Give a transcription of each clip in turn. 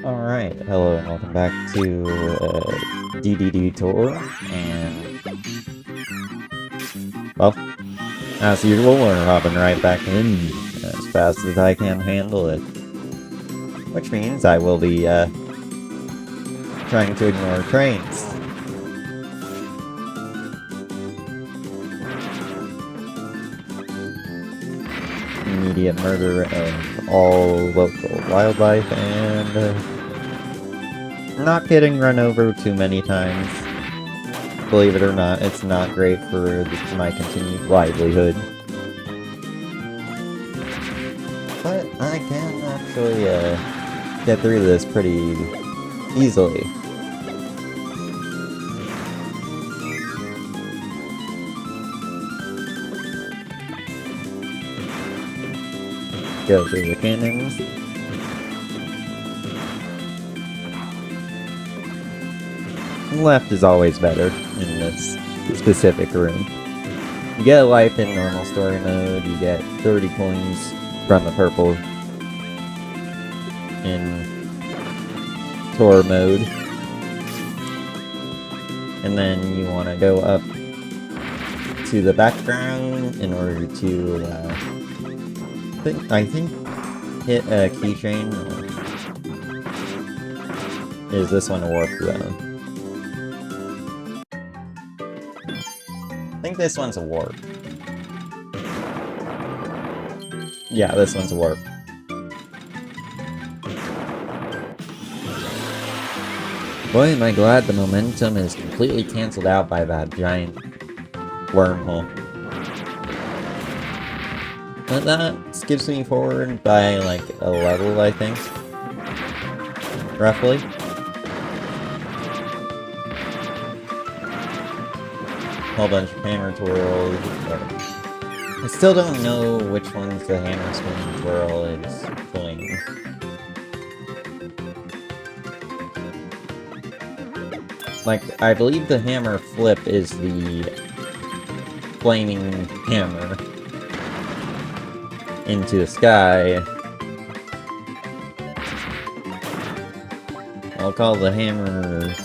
Alright, hello and welcome back to DeDeDe Tour, and, well, as usual, we're hopping right back in as fast as I can handle it. Which means I will be, trying to ignore trains. Immediate murder of all local wildlife, and, not getting run over too many times. Believe it or not, it's not great for my continued livelihood. But I can actually get through this pretty easily. Go through the cannons. Left is always better in this specific room. You get a life in normal story mode, you get 30 coins from the purple in tour mode. And then you want to go up to the background in order to, I think hit a keychain. Is this one a warp zone? I think this one's a warp. Yeah, this one's a warp. Boy, am I glad the momentum is completely cancelled out by that giant wormhole. But that skips me forward by like a level, I think. Roughly. Whole bunch of hammer twirls. I still don't know which one's the hammer swing twirl is fling. Like, I believe the hammer flip is the flaming hammer into the sky. I'll call the hammer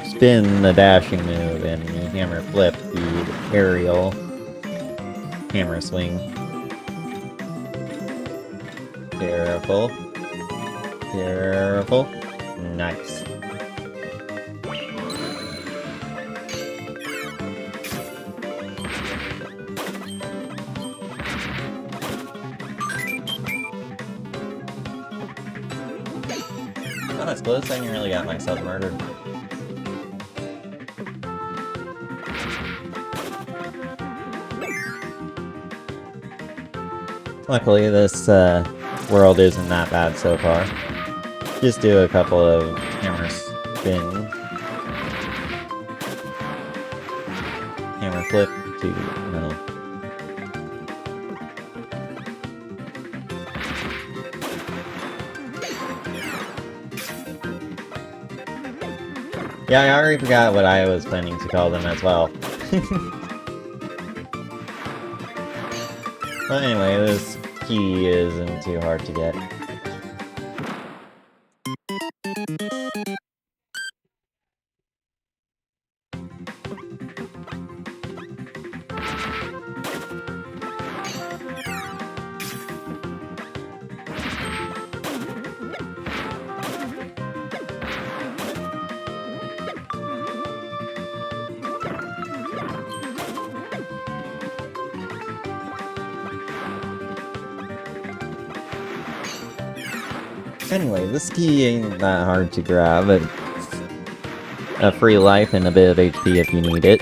spin the dashing move, and the hammer flip the aerial hammer swing. Careful. Careful. Nice. Oh, that's close. I nearly got myself murdered. Luckily, this world isn't that bad so far. Just do a couple of hammer spins. Hammer flip to, no. Yeah, I already forgot what I was planning to call them as well. But anyway, this key isn't too hard to get. Anyway, this key ain't that hard to grab. It's a free life and a bit of HP if you need it.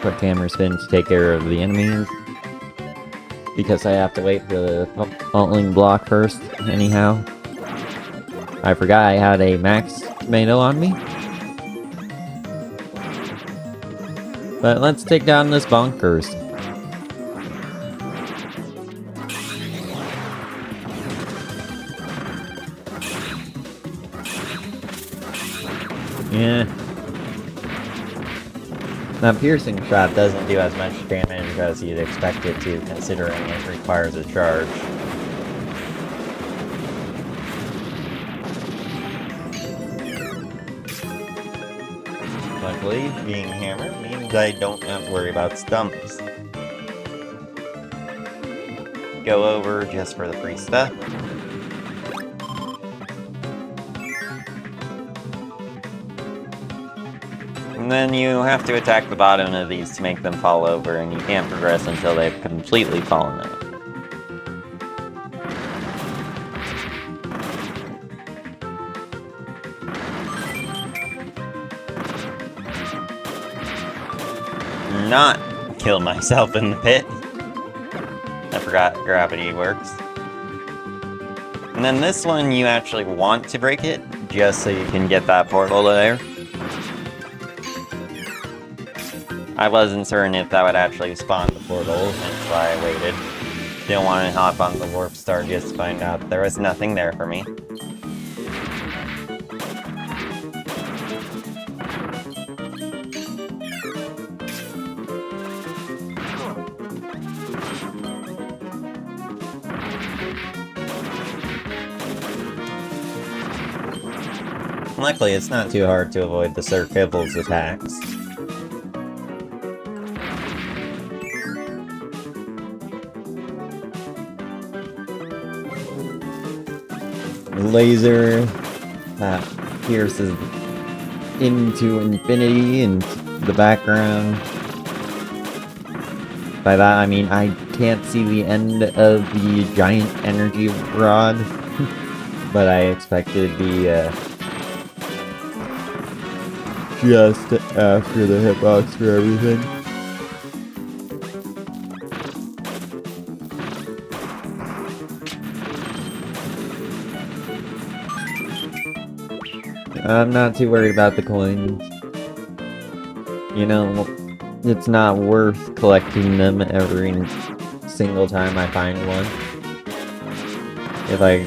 Quick hammer spin to take care of the enemies. Because I have to wait for the falling block first, anyhow. I forgot I had a max tomato on me. But let's take down this bonkers. Yeah. That piercing shot doesn't do as much damage as you'd expect it to, considering it requires a charge. Luckily, being hammered means I don't have to worry about stumps. Go over just for the free stuff. And then you have to attack the bottom of these to make them fall over, and you can't progress until they've completely fallen out. Not kill myself in the pit. I forgot gravity works. And then this one, you actually want to break it, just so you can get that portal there. I wasn't certain if that would actually spawn the portal, hence why I waited. Didn't want to hop on the warp star just to find out there was nothing there for me. Luckily, it's not too hard to avoid the Sir Kibble's attacks. Laser that pierces into infinity and the background. By that I mean I can't see the end of the giant energy rod, but I expect it to be just after the hitbox for everything. I'm not too worried about the coins. You know, it's not worth collecting them every single time I find one. If I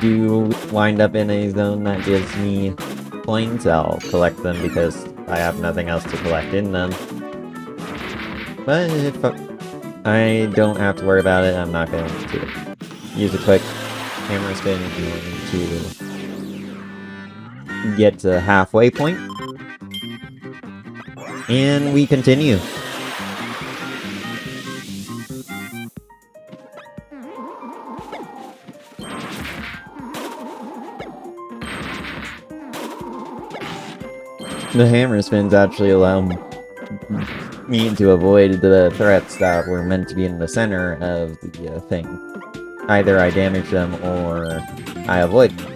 do wind up in a zone that gives me coins, I'll collect them because I have nothing else to collect in them. But if I don't have to worry about it, I'm not going to use a quick hammer spin to get to halfway point. And we continue. The hammer spins actually allow me to avoid the threats that were meant to be in the center of the thing. Either I damage them or I avoid them.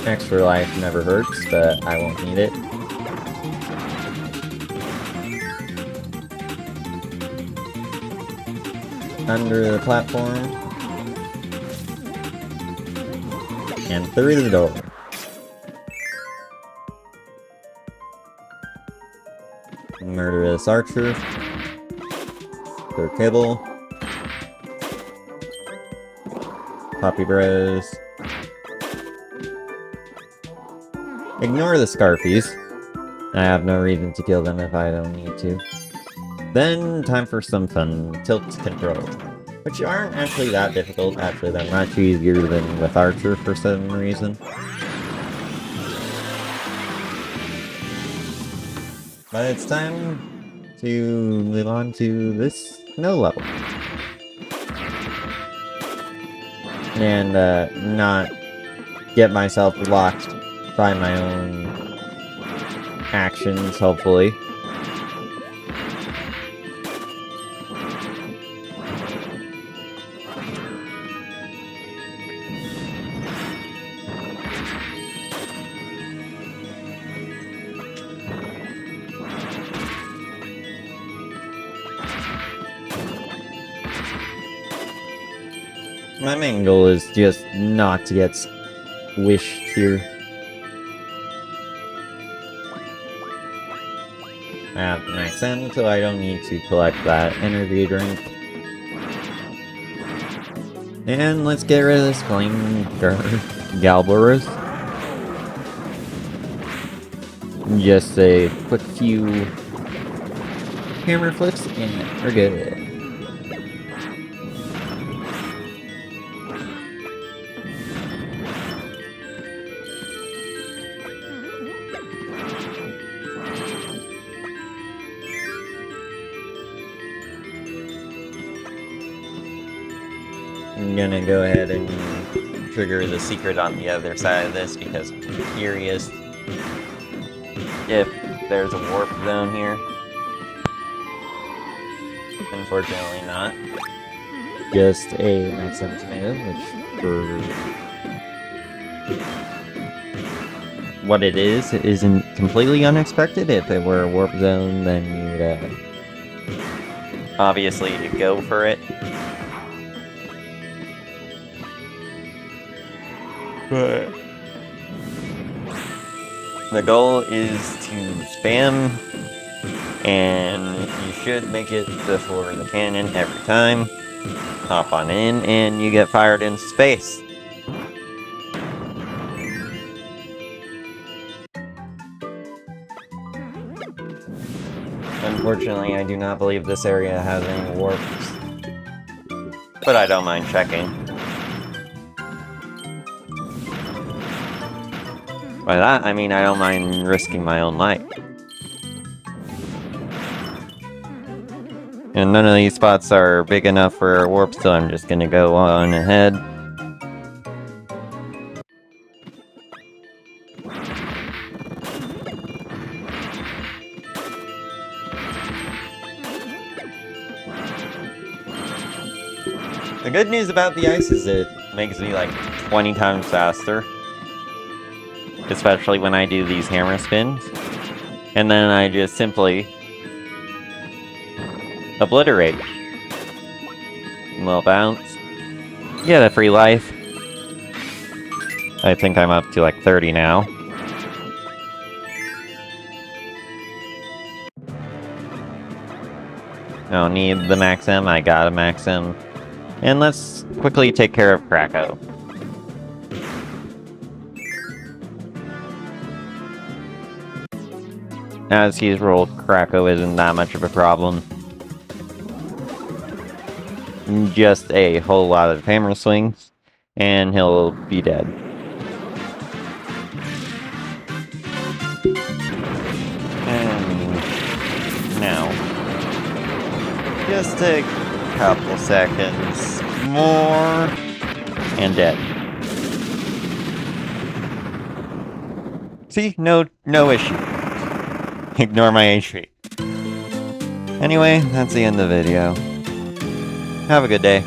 Extra life never hurts, but I won't need it. Under the platform. And through the door. Murderous archer. Sir Kibble. Poppy Bros. Ignore the Scarfies. I have no reason to kill them if I don't need to. Then, time for some fun tilt controls, which aren't actually that difficult. Actually, they're much easier than with Archer for some reason. But it's time to move on to this snow level. And, not get myself locked by my own actions, hopefully. My main goal is just not to get squished here. I have max M, so I don't need to collect that energy drink. And let's get rid of this flame Galbarus. Just a quick few hammer flicks and we're good. I'm gonna go ahead and trigger the secret on the other side of this because I'm curious if there's a warp zone here. Unfortunately not. Just a maximum move, which for what it is isn't completely unexpected. If it were a warp zone, then you'd obviously go for it. But the goal is to spam, and you should make it before the cannon every time. Hop on in, and you get fired into space. Unfortunately, I do not believe this area has any warps, but I don't mind checking. By that, I mean I don't mind risking my own life. And none of these spots are big enough for a warp, so I'm just gonna go on ahead. The good news about the ice is it makes me like 20 times faster. Especially when I do these hammer spins. And then I just simply obliterate. A little bounce. Get a free life. I think I'm up to like 30 now. I don't need the Max M, I got a Max M. And let's quickly take care of Kracko. As he's rolled, Kracko isn't that much of a problem. Just a whole lot of hammer swings, and he'll be dead. And now, just a couple seconds more, and dead. See? No issue. Ignore my HP. Anyway, that's the end of the video. Have a good day.